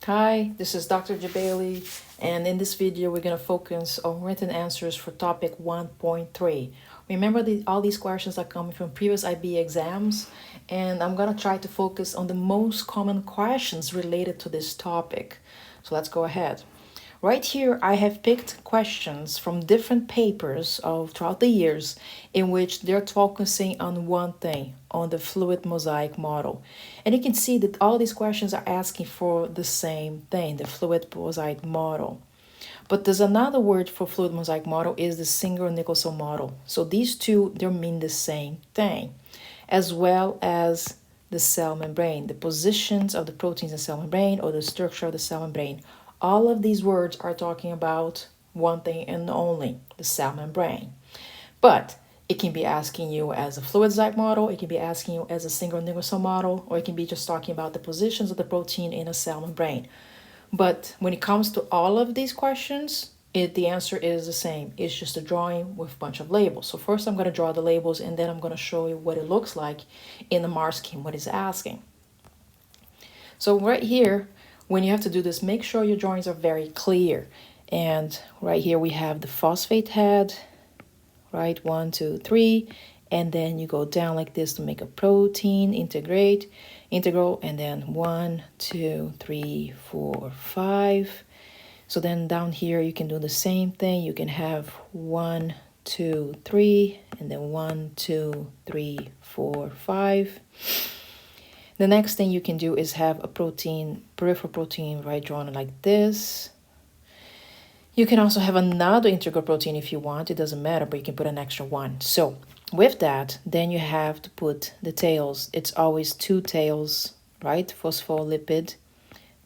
Hi, this is Dr. Jabali, and in this video, we're going to focus on written answers for topic 1.3. Remember, all these questions are coming from previous IB exams, and I'm going to try to focus on the most common questions related to this topic. So let's go ahead. Right here, I have picked questions from different papers of throughout the years in which they're focusing on one thing, on the fluid mosaic model. And you can see that all these questions are asking for the same thing, the fluid mosaic model. But there's another word for fluid mosaic model is the Singer-Nicholson model. So these two, they mean the same thing, as well as the cell membrane, the positions of the proteins in cell membrane or the structure of the cell membrane. All of these words are talking about one thing and only, the cell membrane. But it can be asking you as a fluid mosaic model, it can be asking you as a Singer-Nicholson model, or it can be just talking about the positions of the protein in a cell membrane. But when it comes to all of these questions, the answer is the same. It's just a drawing with a bunch of labels. So first I'm going to draw the labels, and then I'm going to show you what it looks like in the MAR scheme, what it's asking. So right here, when you have to do this, make sure your drawings are very clear. And right here we have the phosphate head, right? 1, 2, 3. And then you go down like this to make a protein, integral, and then 1, 2, 3, 4, 5. So then down here you can do the same thing. You can have 1, 2, 3, and then 1, 2, 3, 4, 5. The next thing you can do is have a protein, peripheral protein, right, drawn like this. You can also have another integral protein if you want. It doesn't matter, but you can put an extra one. So with that, then you have to put the tails. It's always 2 tails, right? Phospholipid.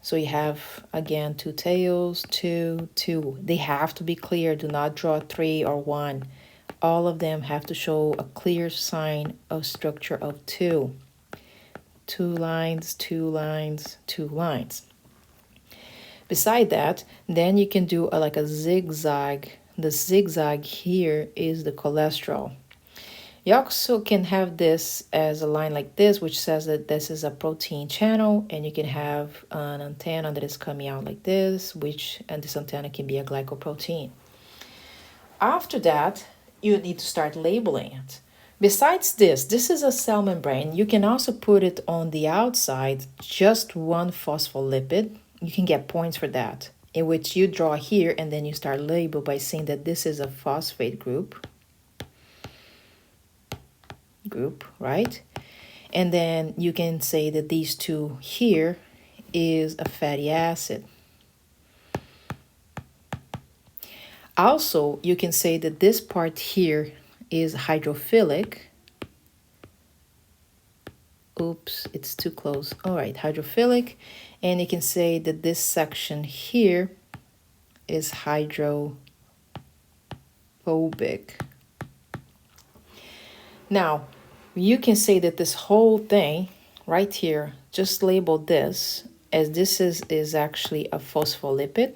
So you have, again, 2 tails, 2, 2. They have to be clear. Do not draw 3 or 1. All of them have to show a clear sign of structure of 2. 2 lines, 2 lines, 2 lines. Beside that, then you can do like a zigzag. The zigzag here is the cholesterol. You also can have this as a line like this, which says that this is a protein channel, and you can have an antenna that is coming out like this, and this antenna can be a glycoprotein. After that, you need to start labeling it. Besides this is a cell membrane. You can also put it on the outside, just 1 phospholipid. You can get points for that, in which you draw here and then you start label by saying that this is a phosphate group, right? And then you can say that these 2 here is a fatty acid. Also, you can say that this part here is hydrophilic. Oops, it's too close. All right, hydrophilic. And you can say that this section here is hydrophobic. Now, you can say that this whole thing right here, just label this as this is actually a phospholipid.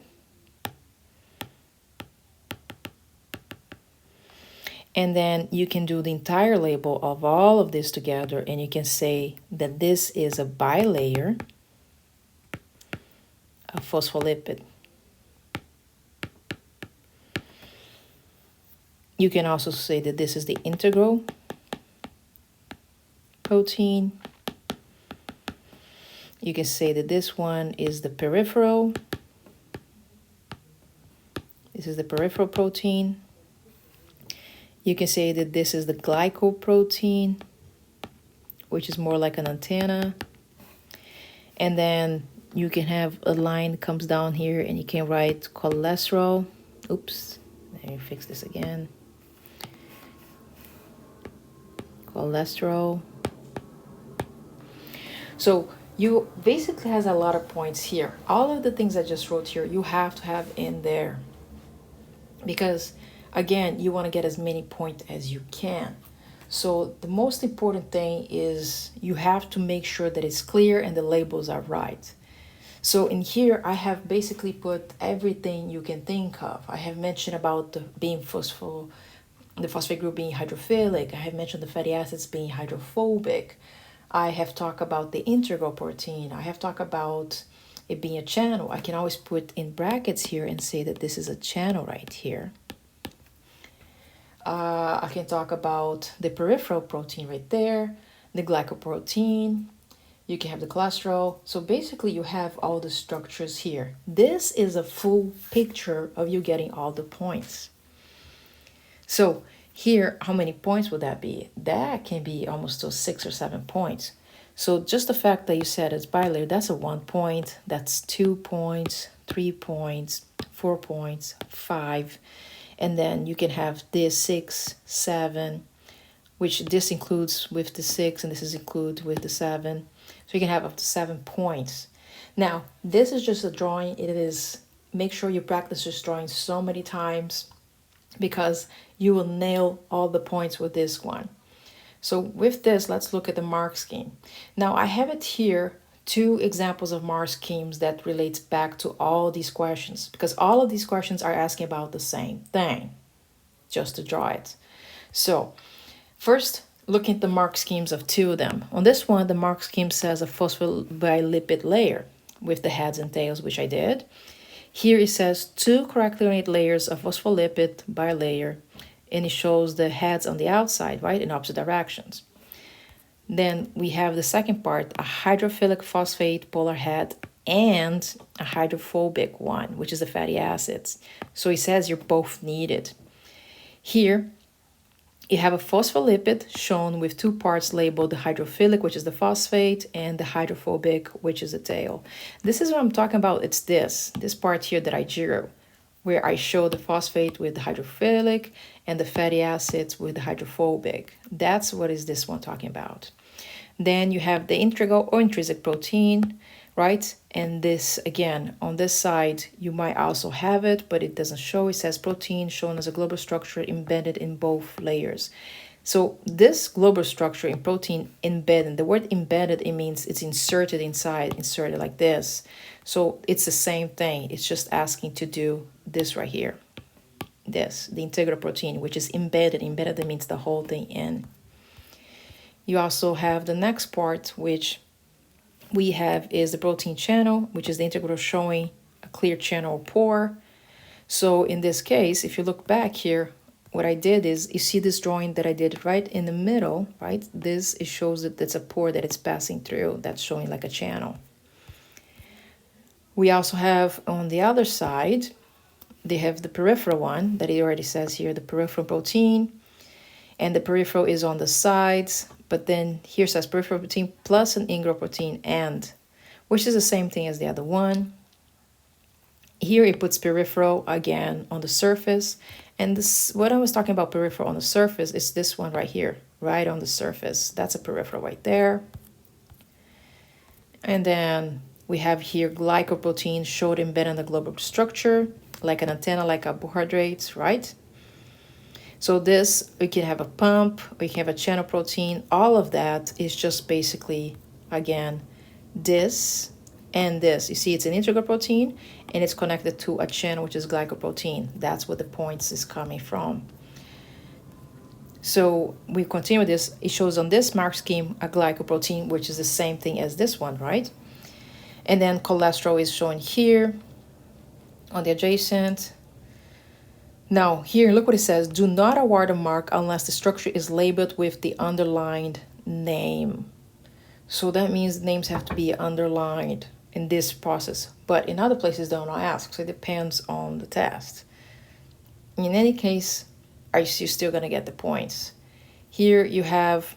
And then you can do the entire label of all of this together, and you can say that this is a bilayer of phospholipid. You can also say that this is the integral protein. You can say that this one is the peripheral. This is the peripheral protein. You can say that this is the glycoprotein, which is more like an antenna. And then you can have a line that comes down here and you can write cholesterol. Oops, let me fix this again. Cholesterol. So you basically has a lot of points here. All of the things I just wrote here, you have to have in there. Because again, you want to get as many points as you can. So the most important thing is you have to make sure that it's clear and the labels are right. So in here, I have basically put everything you can think of. I have mentioned about the phosphate group being hydrophilic. I have mentioned the fatty acids being hydrophobic. I have talked about the integral protein. I have talked about it being a channel, I can always put in brackets here and say that this is a channel right here. I can talk about the peripheral protein right there, the glycoprotein. You can have the cholesterol. So basically you have all the structures here. This is a full picture of you getting all the points. So here, how many points would that be? That can be almost to 6 or 7 points. So just the fact that you said it's bilayer, that's a 1 point, that's 2 points, 3 points, 4 points, 5. And then you can have this 6, 7, which this includes with the 6 and this is included with the 7. So you can have up to 7 points. Now, this is just a drawing. It is, make sure you practice this drawing so many times because you will nail all the points with this one. So with this, let's look at the mark scheme. Now I have it here, 2 examples of mark schemes that relates back to all these questions because all of these questions are asking about the same thing, just to draw it. So first, looking at the mark schemes of 2 of them. On this one, the mark scheme says a phospholipid layer with the heads and tails, which I did. Here it says 2 correctly ordered layers of phospholipid bilayer, and it shows the heads on the outside, right, in opposite directions. Then we have the second part, a hydrophilic phosphate polar head and a hydrophobic one, which is the fatty acids. So it says you're both needed. Here, you have a phospholipid shown with 2 parts labeled the hydrophilic, which is the phosphate, and the hydrophobic, which is the tail. This is what I'm talking about. It's this part here that I drew, where I show the phosphate with the hydrophilic and the fatty acids with the hydrophobic. That's what is this one talking about. Then you have the integral or intrinsic protein, right? And this, again, on this side, you might also have it, but it doesn't show. It says protein shown as a global structure embedded in both layers. So this global structure in protein embedded, the word embedded, it means it's inserted inside, inserted like this. So it's the same thing. It's just asking to do this right here. This, the integral protein, which is embedded. Embedded, that means the whole thing in. You also have the next part, which we have is the protein channel, which is the integral showing a clear channel or pore. So in this case, if you look back here, what I did is, you see this drawing that I did right in the middle, right? This, it shows that it's a pore that it's passing through. That's showing like a channel. We also have on the other side, they have the peripheral one that it already says here, the peripheral protein. And the peripheral is on the sides, but then here says peripheral protein plus an integral protein and, which is the same thing as the other one. Here it puts peripheral again on the surface. And this, what I was talking about peripheral on the surface is this one right here, right on the surface. That's a peripheral right there. And then we have here glycoprotein showed embedded in the global structure, like an antenna, like carbohydrates, right? So this, we can have a pump, we can have a channel protein. All of that is just basically, again, this and this. You see, it's an integral protein and it's connected to a channel, which is glycoprotein. That's what the points is coming from. So we continue with this. It shows on this mark scheme a glycoprotein, which is the same thing as this one, right? And then cholesterol is shown here on the adjacent. Now here, look what it says. Do not award a mark unless the structure is labeled with the underlined name. So that means names have to be underlined in this process. But in other places, they don't ask. So it depends on the test. In any case, are you still going to get the points? Here you have,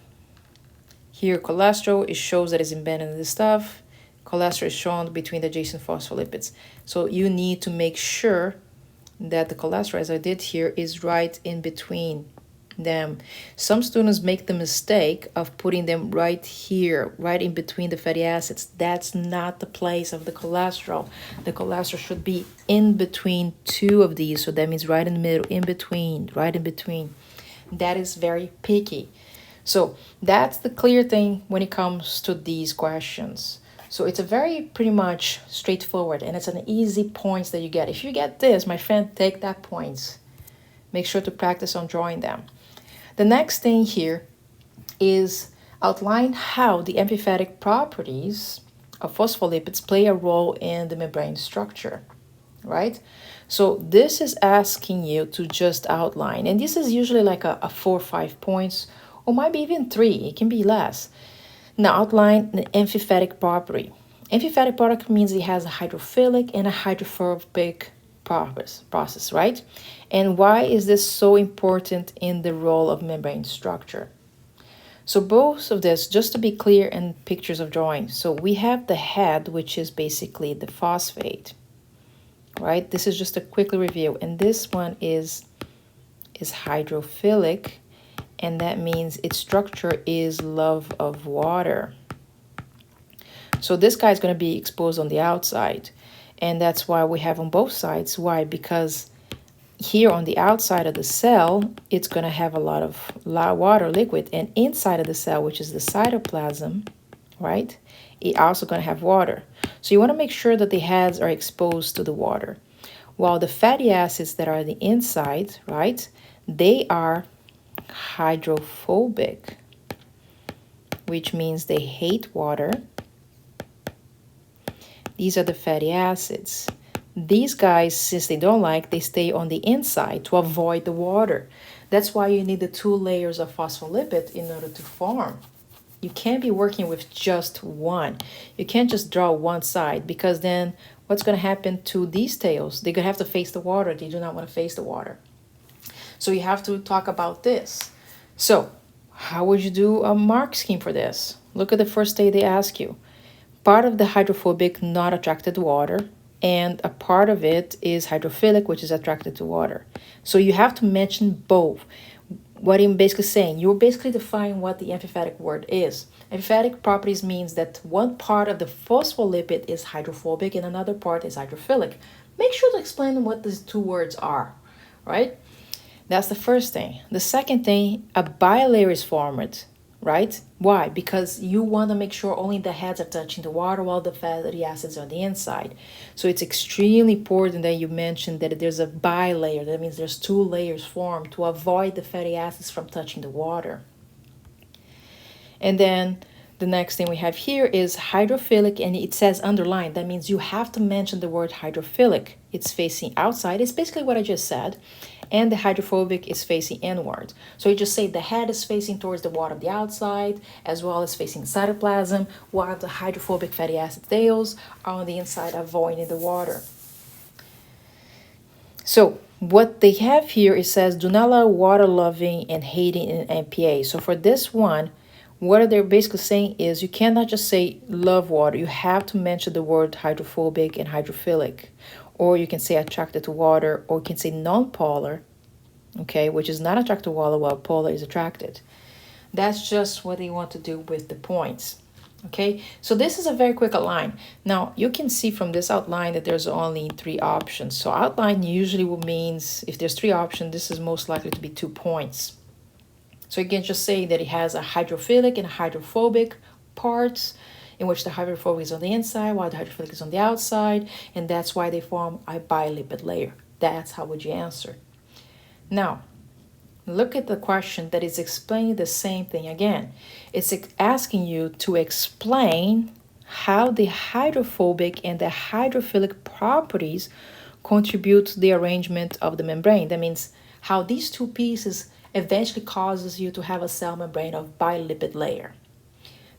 here cholesterol, it shows that it's embedded in this stuff. Cholesterol is shown between the adjacent phospholipids. So you need to make sure that the cholesterol, as I did here, is right in between them. Some students make the mistake of putting them right here, right in between the fatty acids. That's not the place of the cholesterol. The cholesterol should be in between 2 of these. So that means right in the middle, in between, right in between. That is very picky. So that's the clear thing when it comes to these questions. So it's a very pretty much straightforward, and it's an easy points that you get. If you get this, my friend, take that points. Make sure to practice on drawing them. The next thing here is outline how the amphipathic properties of phospholipids play a role in the membrane structure, right? So this is asking you to just outline, and this is usually like a 4 or 5 points, or maybe even 3, it can be less. Now outline the amphipathic property. Amphipathic property means it has a hydrophilic and a hydrophobic process, right? And why is this so important in the role of membrane structure? So both of this, just to be clear in pictures of drawing. So we have the head, which is basically the phosphate, right? This is just a quick review. And this one is hydrophilic, and that means its structure is love of water. So this guy is going to be exposed on the outside, and that's why we have on both sides. Why? Because here on the outside of the cell, it's going to have a lot of water liquid, and inside of the cell, which is the cytoplasm, right, it also going to have water. So you want to make sure that the heads are exposed to the water, while the fatty acids that are the inside, right, they are hydrophobic, which means they hate water. These are the fatty acids. These guys, since they don't like, they stay on the inside to avoid the water. That's why you need the 2 layers of phospholipid in order to form. You can't be working with just one. You can't just draw one side, because then what's going to happen to these tails? They're going to have to face the water. They do not want to face the water. So you have to talk about this. So how would you do a mark scheme for this? Look at the first day they ask you. Part of the hydrophobic not attracted to water, and a part of it is hydrophilic, which is attracted to water. So you have to mention both. What I'm basically saying, you're basically defining what the amphipathic word is. Amphipathic properties means that one part of the phospholipid is hydrophobic and another part is hydrophilic. Make sure to explain what these 2 words are, right? That's the first thing. The second thing, a bilayer is formed, right? Why? Because you want to make sure only the heads are touching the water while the fatty acids are on the inside. So it's extremely important that you mention that there's a bilayer. That means there's 2 layers formed to avoid the fatty acids from touching the water. And then the next thing we have here is hydrophilic, and it says underlined. That means you have to mention the word hydrophilic. It's facing outside. It's basically what I just said. And the hydrophobic is facing inward. So you just say the head is facing towards the water of the outside, as well as facing cytoplasm, while the hydrophobic fatty acid tails are on the inside, avoiding the water. So what they have here, it says, do not allow water loving and hating in MPA. So for this one, what they're basically saying is you cannot just say love water. You have to mention the word hydrophobic and hydrophilic. Or you can say attracted to water, or you can say non-polar, okay, which is not attracted to water while polar is attracted. That's just what they want to do with the points, okay? So this is a very quick outline. Now, you can see from this outline that there's only 3 options. So outline usually means if there's 3 options, this is most likely to be 2 points. So you can just say that it has a hydrophilic and a hydrophobic parts, in which the hydrophobic is on the inside while the hydrophilic is on the outside, and that's why they form a bilipid layer. That's how would you answer. Now, look at the question that is explaining the same thing again. It's asking you to explain how the hydrophobic and the hydrophilic properties contribute to the arrangement of the membrane. That means how these 2 pieces eventually causes you to have a cell membrane of bilipid layer.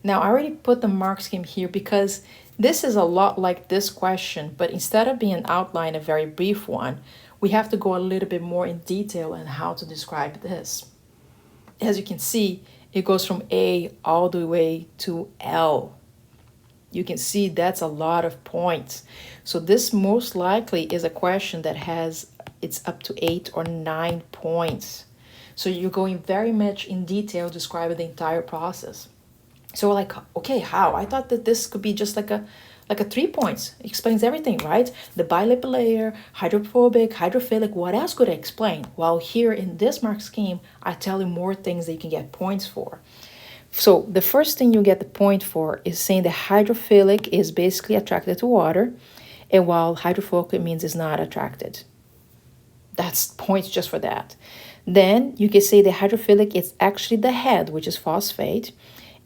Now, I already put the mark scheme here because this is a lot like this question, but instead of being an outline, a very brief one, we have to go a little bit more in detail on how to describe this. As you can see, it goes from A all the way to L. You can see that's a lot of points. So this most likely is a question that it's up to 8 or 9 points. So you're going very much in detail describing the entire process. So we're like, okay, how? I thought that this could be just like a 3 points. It explains everything, right? The bilipid layer, hydrophobic, hydrophilic, what else could I explain? Well, here in this mark scheme, I tell you more things that you can get points for. So the first thing you get the point for is saying the hydrophilic is basically attracted to water, and while hydrophobic means it's not attracted. That's points just for that. Then you can say the hydrophilic is actually the head, which is phosphate,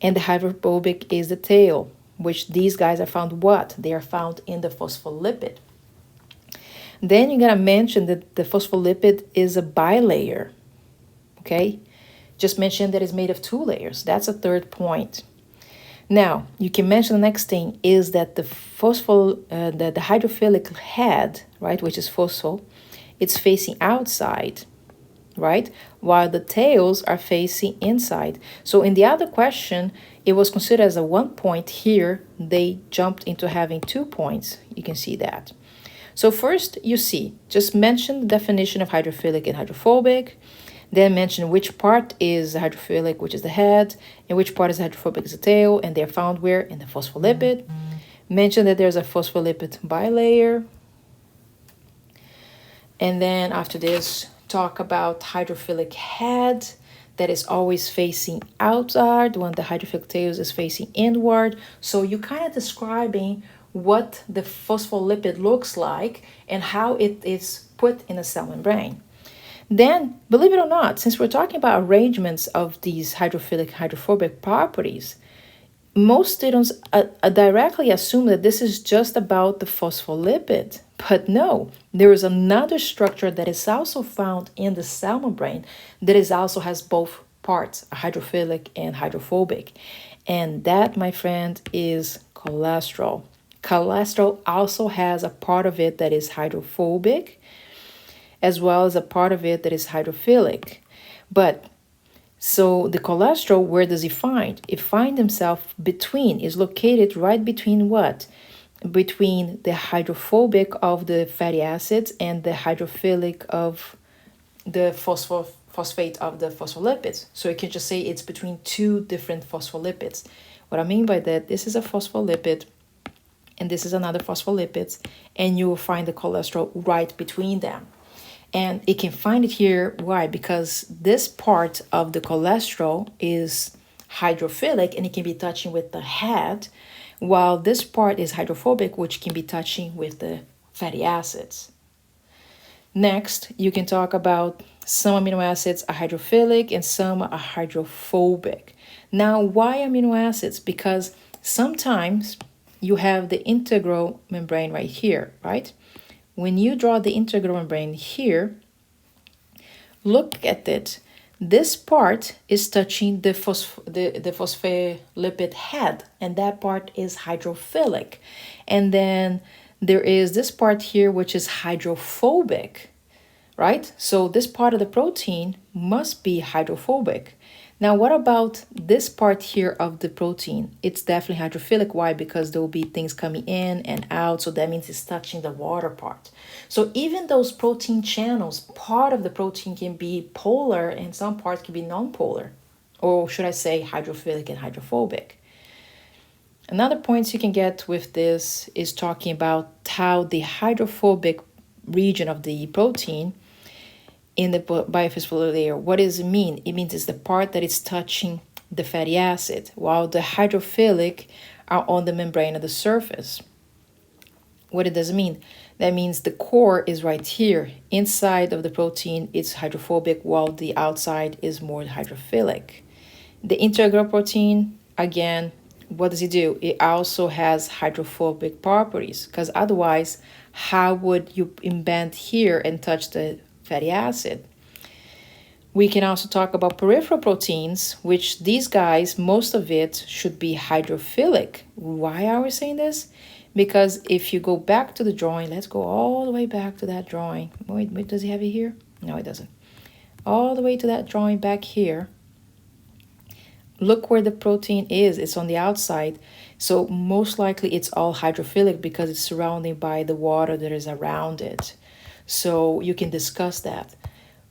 and the hydrophobic is the tail, which these guys are found what? They are found in the phospholipid. Then you gotta mention that the phospholipid is a bilayer, okay? Just mention that it's made of 2 layers. That's a third point. Now, you can mention the next thing is that the the hydrophilic head, right, which is phosphol, it's facing outside, right, while the tails are facing inside. So in the other question, it was considered as a 1 point. Here, they jumped into having 2 points. You can see that. So first, you see, just mention the definition of hydrophilic and hydrophobic. Then mention which part is hydrophilic, which is the head, and which part is hydrophobic, is the tail, and they're found where? In the phospholipid. Mention that there's a phospholipid bilayer. And then after this, talk about hydrophilic head that is always facing outward when the hydrophilic tails is facing inward. So you're kind of describing what the phospholipid looks like and how it is put in a cell membrane. Then, believe it or not, since we're talking about arrangements of these hydrophilic, hydrophobic properties, most students directly assume that this is just about the phospholipid. But no, there is another structure that is also found in the cell membrane that is also has both parts, hydrophilic and hydrophobic. And that, my friend, is cholesterol. Cholesterol also has a part of it that is hydrophobic, as well as a part of it that is hydrophilic. But so the cholesterol, where does it find? It finds himself between, is located right between what? Between the hydrophobic of the fatty acids and the hydrophilic of the phosphate of the phospholipids. So you can just say it's between 2 different phospholipids. What I mean by that, this is a phospholipid and this is another phospholipid, and you will find the cholesterol right between them. And it can find it here. Why? Because this part of the cholesterol is hydrophilic and it can be touching with the head, while this part is hydrophobic, which can be touching with the fatty acids. Next, you can talk about some amino acids are hydrophilic and some are hydrophobic. Now, why amino acids? Because sometimes you have the integral membrane right here, right? When you draw the integral membrane here, look at it. This part is touching the phospholipid head, and that part is hydrophilic. And then there is this part here, which is hydrophobic, right? So this part of the protein must be hydrophobic. Now, what about this part here of the protein? It's definitely hydrophilic. Why? Because there will be things coming in and out. So that means it's touching the water part. So even those protein channels, part of the protein can be polar and some parts can be non-polar. Or should I say hydrophilic and hydrophobic? Another point you can get with this is talking about how the hydrophobic region of the protein in the biophysical layer, what does it mean? It means it's the part that is touching the fatty acid, while the hydrophilic are on the membrane of the surface. What it does mean? That means the core is right here. Inside of the protein, it's hydrophobic, while the outside is more hydrophilic. The integral protein, again, what does it do? It also has hydrophobic properties, because otherwise, how would you embed here and touch the fatty acid? We can also talk about peripheral proteins, which these guys, most of it should be hydrophilic. Why are we saying this? Because if you go back to the drawing, let's go all the way back to that drawing. Wait, does he have it here? No, it doesn't. All the way to that drawing back here. Look where the protein is. It's on the outside. So most likely it's all hydrophilic because it's surrounded by the water that is around it. So you can discuss that.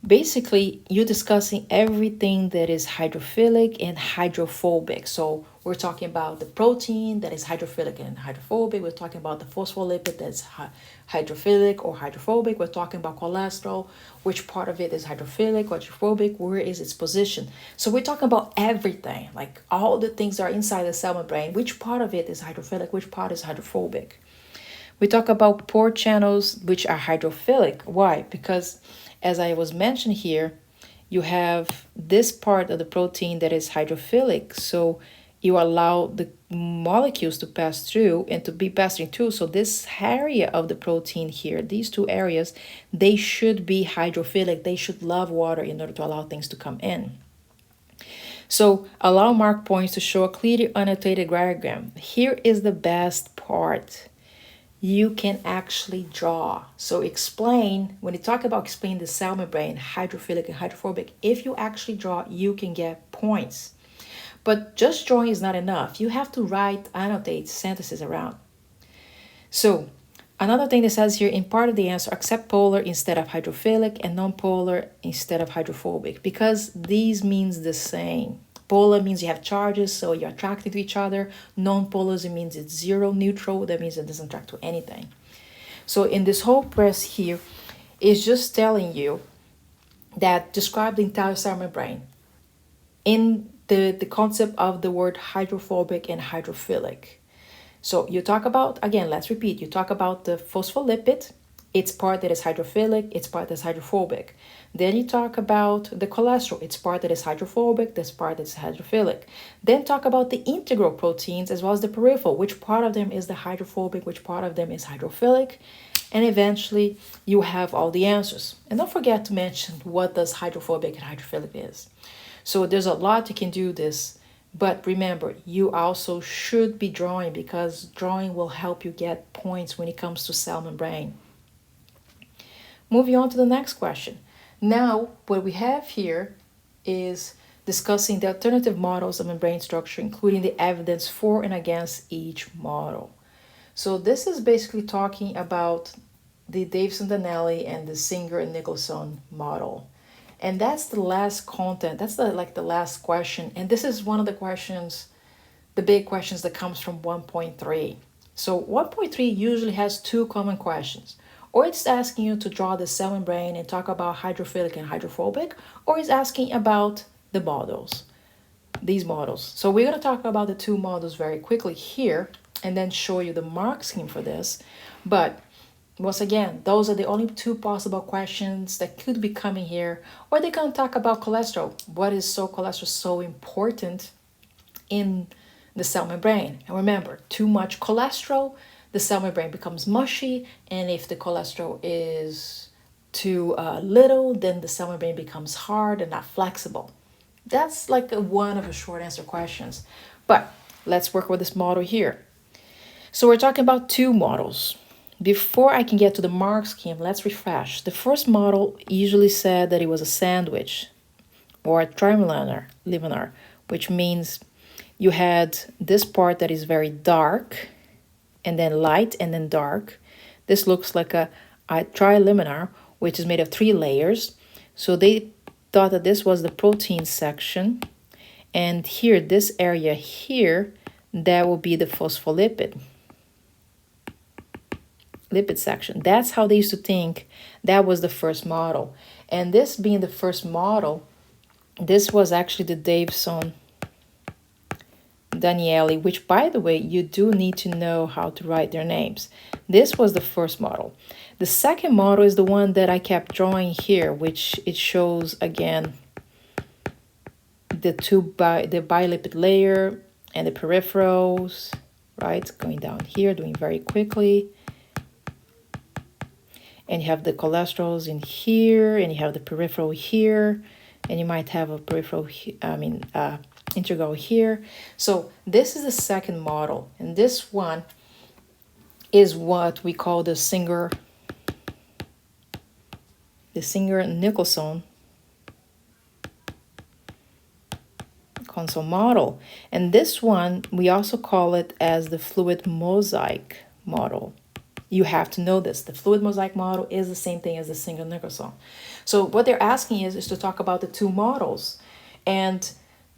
Basically, you're discussing everything that is hydrophilic and hydrophobic. So we're talking about the protein that is hydrophilic and hydrophobic. We're talking about the phospholipid that's hydrophilic or hydrophobic. We're talking about cholesterol, which part of it is hydrophilic or hydrophobic, where is its position. So we're talking about everything, like all the things that are inside the cell membrane, which part of it is hydrophilic, which part is hydrophobic. We talk about pore channels, which are hydrophilic. Why? Because as I was mentioned here, you have this part of the protein that is hydrophilic. So you allow the molecules to pass through and to be passing through. So this area of the protein here, these two areas, they should be hydrophilic. They should love water in order to allow things to come in. So allow mark points to show a clearly annotated diagram. Here is the best part. You can actually draw. So explain, when you talk about explaining the cell membrane, hydrophilic and hydrophobic, if you actually draw, you can get points. But just drawing is not enough. You have to write, annotate sentences around. So another thing that says here, in part of the answer, accept polar instead of hydrophilic and non-polar instead of hydrophobic, because these means the same. Polar means you have charges, so you're attracted to each other. Non-polar means it's zero, neutral. That means it doesn't attract to anything. So in this whole press here, is just telling you that describe the entire cell membrane in the concept of the word hydrophobic and hydrophilic. So you talk about, again, let's repeat, you talk about the phospholipid, its part that is hydrophilic, its part that is hydrophobic. Then you talk about the cholesterol, its part that is hydrophobic, this part that is hydrophilic. Then talk about the integral proteins as well as the peripheral, which part of them is the hydrophobic, which part of them is hydrophilic. And eventually you have all the answers. And don't forget to mention what does hydrophobic and hydrophilic is. So there's a lot you can do this, but remember, you also should be drawing, because drawing will help you get points when it comes to cell membrane. Moving on to the next question. Now, what we have here is discussing the alternative models of membrane structure, including the evidence for and against each model. So this is basically talking about the Davison-Donnelly and the Singer-Nicholson model. And that's the last content. That's the last question. And this is one of the questions, the big questions that comes from 1.3. So 1.3 usually has two common questions. Or it's asking you to draw the cell membrane and talk about hydrophilic and hydrophobic, or it's asking about the models, these models. So we're going to talk about the two models very quickly here and then show you the mark scheme for this. But once again, those are the only two possible questions that could be coming here. Or they can talk about cholesterol. What is cholesterol so important in the cell membrane? And remember, too much cholesterol, the cell membrane becomes mushy. And if the cholesterol is too little, then the cell membrane becomes hard and not flexible. That's like one of the short answer questions. But let's work with this model here. So we're talking about two models. Before I can get to the mark scheme, let's refresh. The first model usually said that it was a sandwich or a trilaminar, which means you had this part that is very dark and then light and then dark. This looks like a trilaminar, which is made of 3 layers. So they thought that this was the protein section. And here, this area here, that will be the phospholipid lipid section. That's how they used to think. That was the first model. And this being the first model, this was actually the Davison-Donnelly, which, by the way, you do need to know how to write their names. This was the first model. The second model is the one that I kept drawing here, which it shows, again, the bilipid layer and the peripherals, right? Going down here, doing very quickly. And you have the cholesterols in here, and you have the peripheral here, and you might have a peripheral, integral here. So this is the second model, and this one is what we call the Singer-Nicholson console model. And this one, we also call it as the fluid mosaic model. You have to know this. The fluid mosaic model is the same thing as the Singer-Nicholson. So what they're asking is to talk about the two models. And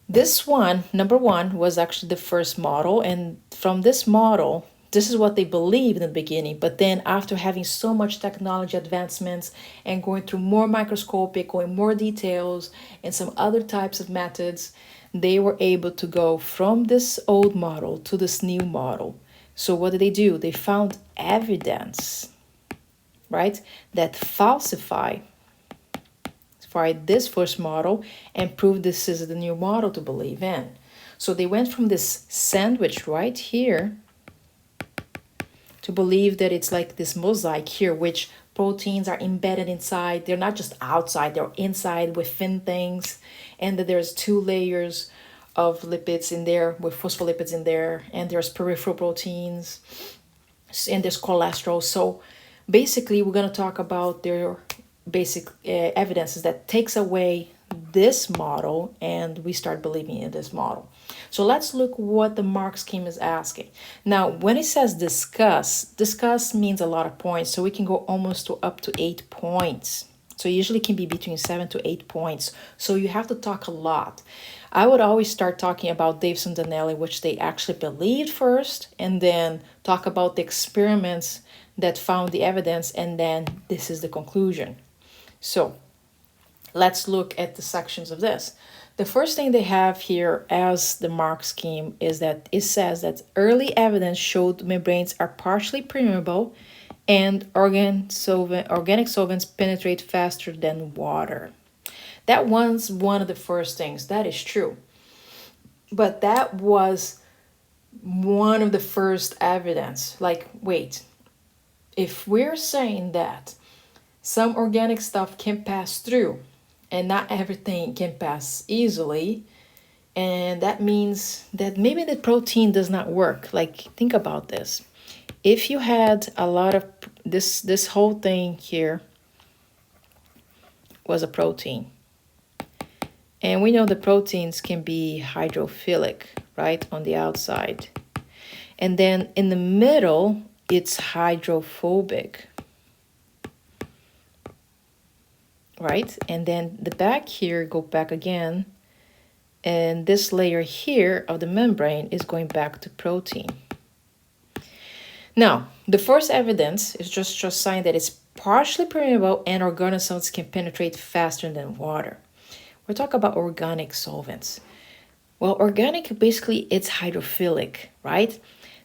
this one, number one, was actually the first model. And from this model, this is what they believed in the beginning. But then after having so much technology advancements and going through more microscopic, going more details and some other types of methods, they were able to go from this old model to this new model. So what did they do? They found evidence, right, that falsify this first model and prove this is the new model to believe in. So they went from this sandwich right here to believe that it's like this mosaic here, which proteins are embedded inside. They're not just outside, they're inside within things, and that there's two layers of lipids in there, with phospholipids in there, and there's peripheral proteins, and there's cholesterol. So basically, we're going to talk about their basic evidences that takes away this model, and we start believing in this model. So let's look what the mark scheme is asking. Now, when it says discuss means a lot of points, so we can go almost to up to 8 points. So usually can be between 7 to 8 points. So you have to talk a lot. I would always start talking about Davison Donnelly, which they actually believed first, and then talk about the experiments that found the evidence, and then this is the conclusion. So let's look at the sections of this. The first thing they have here as the mark scheme is that it says that early evidence showed membranes are partially permeable and organic solvents penetrate faster than water. That was one of the first things. That is true. But that was one of the first evidence. Like, wait, if we're saying that some organic stuff can pass through and not everything can pass easily, and that means that maybe the protein does not work. Like, think about this. If you had a lot of this whole thing here was a protein, and we know the proteins can be hydrophilic, right, on the outside, and then in the middle it's hydrophobic, right? And then the back here go back again, and this layer here of the membrane is going back to protein. Now, the first evidence is just saying that it's partially permeable and organic solvents can penetrate faster than water. We're talking about organic solvents. Well, organic, basically, it's hydrophilic, right?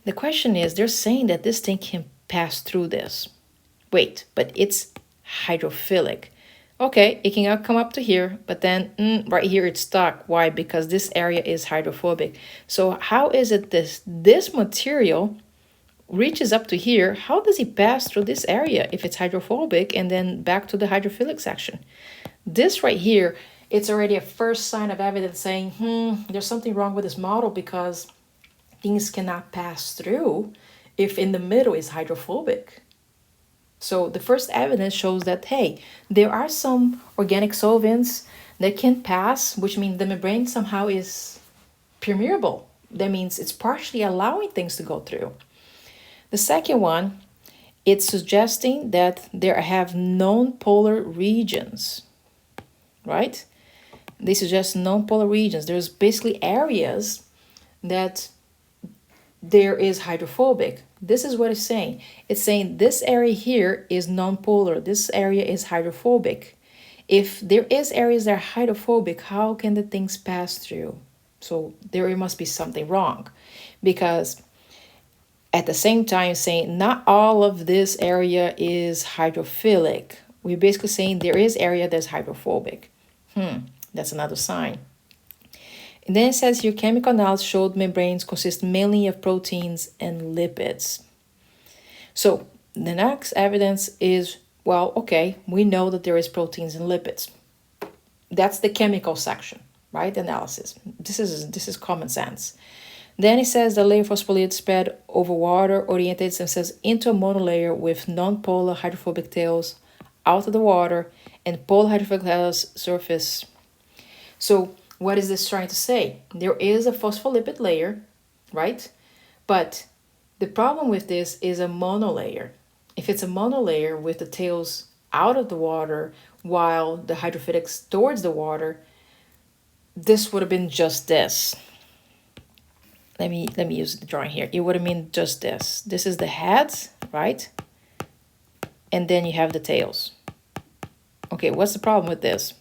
The question is, they're saying that this thing can pass through this. Wait, but it's hydrophilic. Okay, it can come up to here, but then right here it's stuck. Why? Because this area is hydrophobic. So how is it this material reaches up to here? How does it pass through this area if it's hydrophobic and then back to the hydrophilic section? This right here, it's already a first sign of evidence saying, there's something wrong with this model because things cannot pass through if in the middle is hydrophobic. So the first evidence shows that, hey, there are some organic solvents that can pass, which means the membrane somehow is permeable. That means it's partially allowing things to go through. The second one, it's suggesting that there have non-polar regions, right? They suggest non-polar regions. There's basically areas that there is hydrophobic. This is what it's saying. It's saying this area here is non-polar. This area is hydrophobic. If there is areas that are hydrophobic, how can the things pass through? So there must be something wrong, because at the same time saying not all of this area is hydrophilic. We're basically saying there is area that's hydrophobic. That's another sign. And then it says here, chemical analysis showed membranes consist mainly of proteins and lipids. So the next evidence is, well, okay, we know that there is proteins and lipids. That's the chemical section, right? Analysis. This is common sense. Then it says the layer of phospholipid spread over water orientates themselves into a monolayer with non-polar hydrophobic tails out of the water and polar hydrophobic tails surface. So what is this trying to say? There is a phospholipid layer, right? But the problem with this is a monolayer. If it's a monolayer with the tails out of the water while the hydrophilics towards the water, this would have been just this. Let me use the drawing here. It would have been just this. This is the heads, right? And then you have the tails. Okay, what's the problem with this?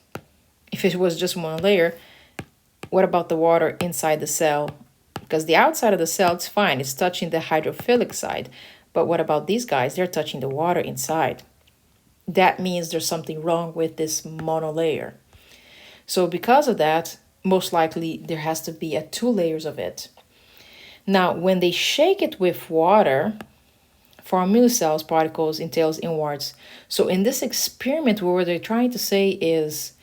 If it was just one layer, what about the water inside the cell? Because the outside of the cell, it's fine. It's touching the hydrophilic side. But what about these guys? They're touching the water inside. That means there's something wrong with this monolayer. So because of that, most likely there has to be 2 layers of it. Now, when they shake it with water, for millicells, particles entails inwards. So in this experiment, what they're trying to say is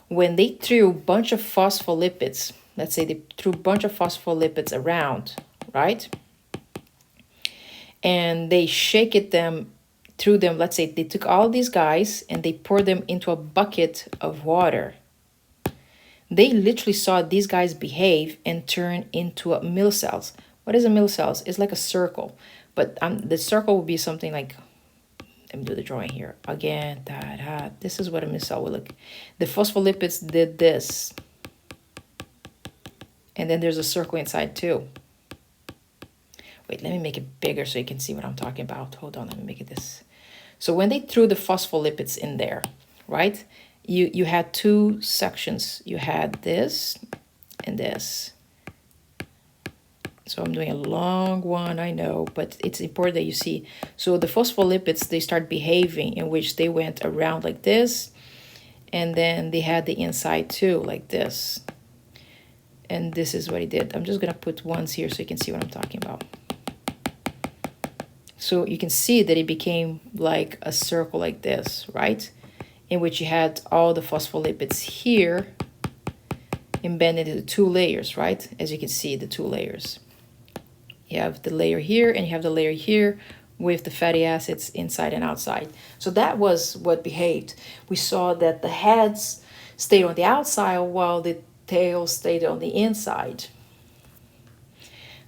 when they threw a bunch of phospholipids, let's say they threw a bunch of phospholipids around, right? And they shake it them through them, let's say they took all these guys and they poured them into a bucket of water. They literally saw these guys behave and turn into a millicells. What is a millicells? It's like a circle, but the circle will be something like, let me do the drawing here again. This is what a millicells will look. The phospholipids did this, and then there's a circle inside too. Wait, let me make it bigger so you can see what I'm talking about. Hold on, let me make it this. So when they threw the phospholipids in there, right? You had 2 sections. You had this and this. So I'm doing a long one, I know, but it's important that you see. So the phospholipids, they start behaving in which they went around like this, and then they had the inside too, like this. And this is what he did. I'm just gonna put ones here so you can see what I'm talking about. So you can see that it became like a circle like this, right? In which you had all the phospholipids here embedded into 2 layers, right? As you can see, the 2 layers. You have the layer here and you have the layer here with the fatty acids inside and outside. So that was what behaved. We saw that the heads stayed on the outside while the tails stayed on the inside.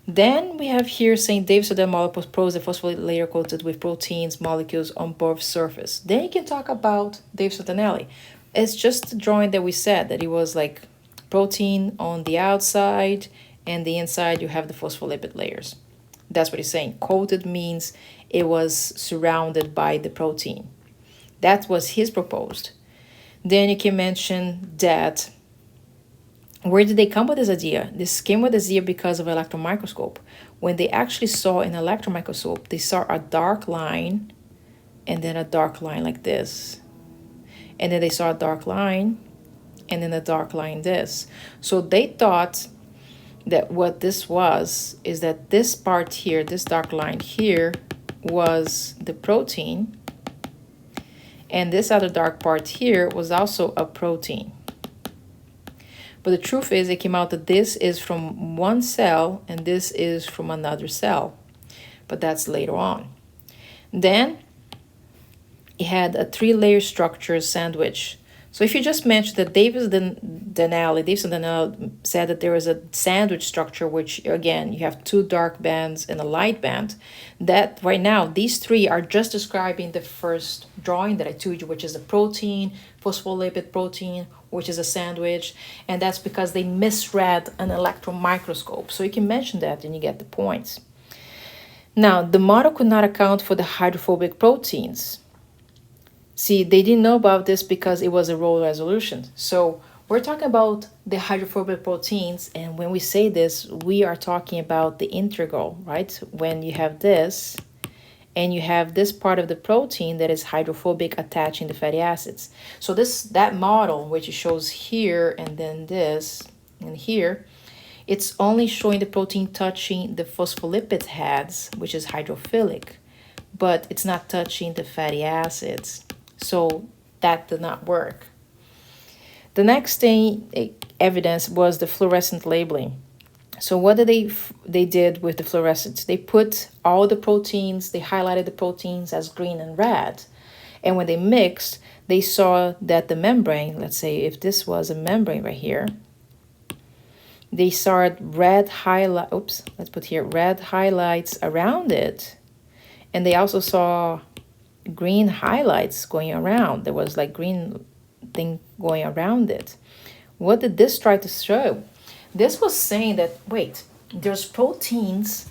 Then we have here saying Davis-Odell molecule pose a phospholipid layer coated with proteins molecules on both surface. Then you can talk about Davis-Odell. It's just the drawing that we said that it was like protein on the outside and the inside you have the phospholipid layers. That's what he's saying. Coated means it was surrounded by the protein. That was his proposed. Then you can mention that where did they come with this idea? This came with this idea because of electron microscope. When they actually saw an electron microscope, they saw a dark line and then a dark line like this. And then they saw a dark line and then a dark line this. So they thought that what this was is that this part here, this dark line here, was the protein. And this other dark part here was also a protein. But the truth is, it came out that this is from one cell and this is from another cell. But that's later on. Then it had a 3-layer structure sandwich. So if you just mentioned that Davis-Odell said that there is a sandwich structure, which again, you have 2 dark bands and a light band, that right now, these 3 are just describing the first drawing that I told you, which is a protein, phospholipid protein, which is a sandwich, and that's because they misread an electron microscope. So you can mention that and you get the points. Now, the model could not account for the hydrophobic proteins. See, they didn't know about this because it was a low resolution. So we're talking about the hydrophobic proteins, and when we say this, we are talking about the integral, right? When you have this, and you have this part of the protein that is hydrophobic attaching the fatty acids. So that model, which it shows here and then this and here, it's only showing the protein touching the phospholipid heads, which is hydrophilic, but it's not touching the fatty acids. So that did not work. The next thing evidence was the fluorescent labeling. So what did they did with the fluorescence? They put all the proteins, they highlighted the proteins as green and red. And when they mixed, they saw that the membrane, let's say if this was a membrane right here, they saw red highlights around it. And they also saw green highlights going around. There was like green thing going around it. What did this try to show? This was saying that, wait, there's proteins,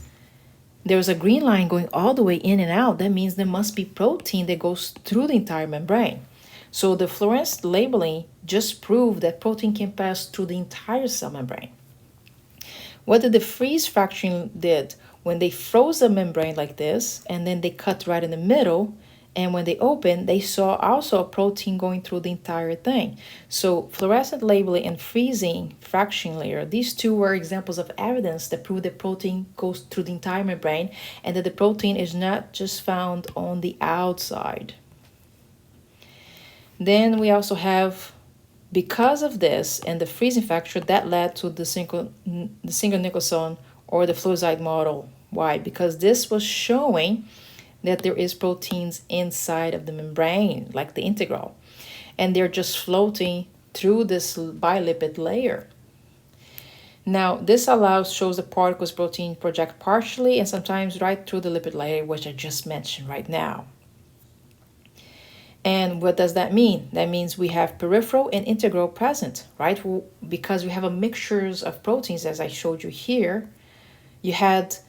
there's a green line going all the way in and out. That means there must be protein that goes through the entire membrane. So the fluorescent labeling just proved that protein can pass through the entire cell membrane. What did the freeze fracturing did? When they froze the membrane like this, and then they cut right in the middle, And when they opened, they saw also a protein going through the entire thing. So fluorescent labeling and freezing fraction layer, these two were examples of evidence that prove the protein goes through the entire membrane and that the protein is not just found on the outside. Then we also have, because of this and the freezing factor, that led to the single nucleosome or the fluorescein model. Why? Because this was showing that there is proteins inside of the membrane, like the integral, and they're just floating through this bilipid layer. Now, this shows the particles protein project partially and sometimes right through the lipid layer, which I just mentioned right now. And what does that mean? That means we have peripheral and integral present, right? Because we have a mixtures of proteins, as I showed you here. You had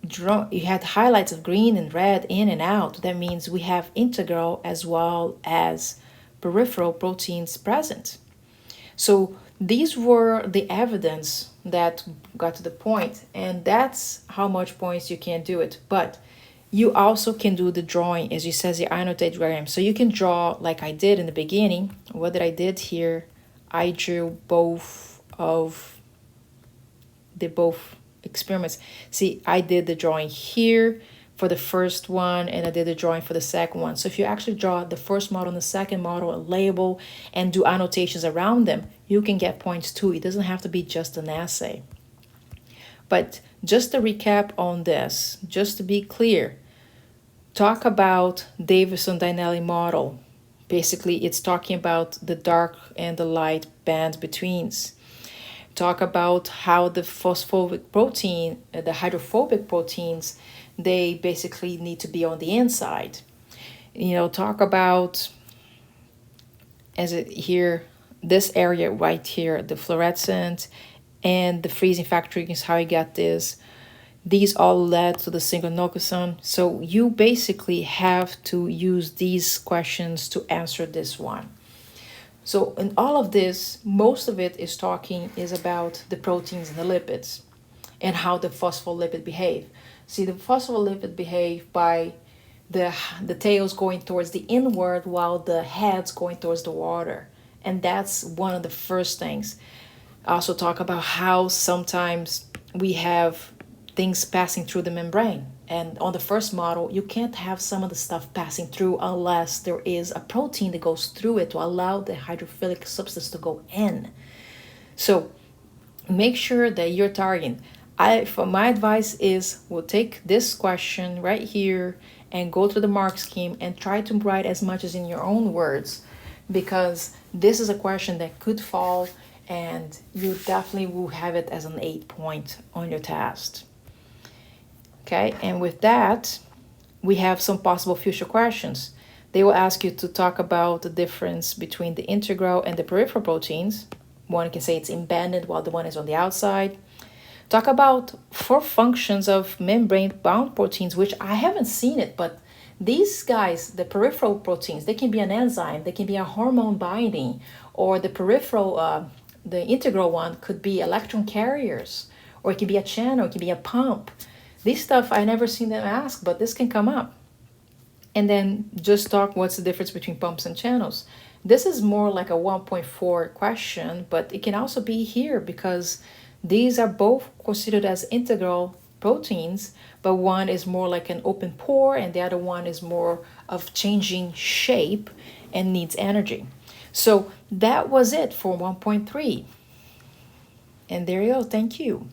highlights of green and red in and out. That means we have integral as well as peripheral proteins present. So these were the evidence that got to the point, and that's how much points you can do it. But you also can do the drawing, as it says the annotated diagram. So you can draw like I did in the beginning. What did I did here? I drew both experiments. See, I did the drawing here for the first one and I did the drawing for the second one. So if you actually draw the first model and the second model, a label, and do annotations around them, you can get points too. It doesn't have to be just an essay. But just to recap on this, just to be clear, talk about Davison-Dinelli model. Basically, it's talking about the dark and the light bands betweens. Talk about how the phosphobic protein, the hydrophobic proteins, they basically need to be on the inside. Talk about, this area right here, the fluorescent and the freezing factor is how you got this. These all led to the single nucleosome. So you basically have to use these questions to answer this one. So in all of this, most of it is about the proteins and the lipids and how the phospholipid behave. See, the phospholipid behave by the tails going towards the inward while the head's going towards the water. And that's one of the first things. I also talk about how sometimes we have things passing through the membrane. And on the first model, you can't have some of the stuff passing through unless there is a protein that goes through it to allow the hydrophilic substance to go in. So make sure that you're targeting. My advice is we'll take this question right here and go through the mark scheme and try to write as much as in your own words, because this is a question that could fall and you definitely will have it as an 8 point on your test. Okay, and with that, we have some possible future questions. They will ask you to talk about the difference between the integral and the peripheral proteins. One can say it's embedded while the one is on the outside. Talk about 4 functions of membrane-bound proteins, which I haven't seen it, but these guys, the peripheral proteins, they can be an enzyme, they can be a hormone binding, or the peripheral, the integral one could be electron carriers, or it can be a channel, it can be a pump. This stuff, I never seen them ask, but this can come up. And then just talk what's the difference between pumps and channels. This is more like a 1.4 question, but it can also be here because these are both considered as integral proteins, but one is more like an open pore and the other one is more of changing shape and needs energy. So that was it for 1.3. And there you go. Thank you.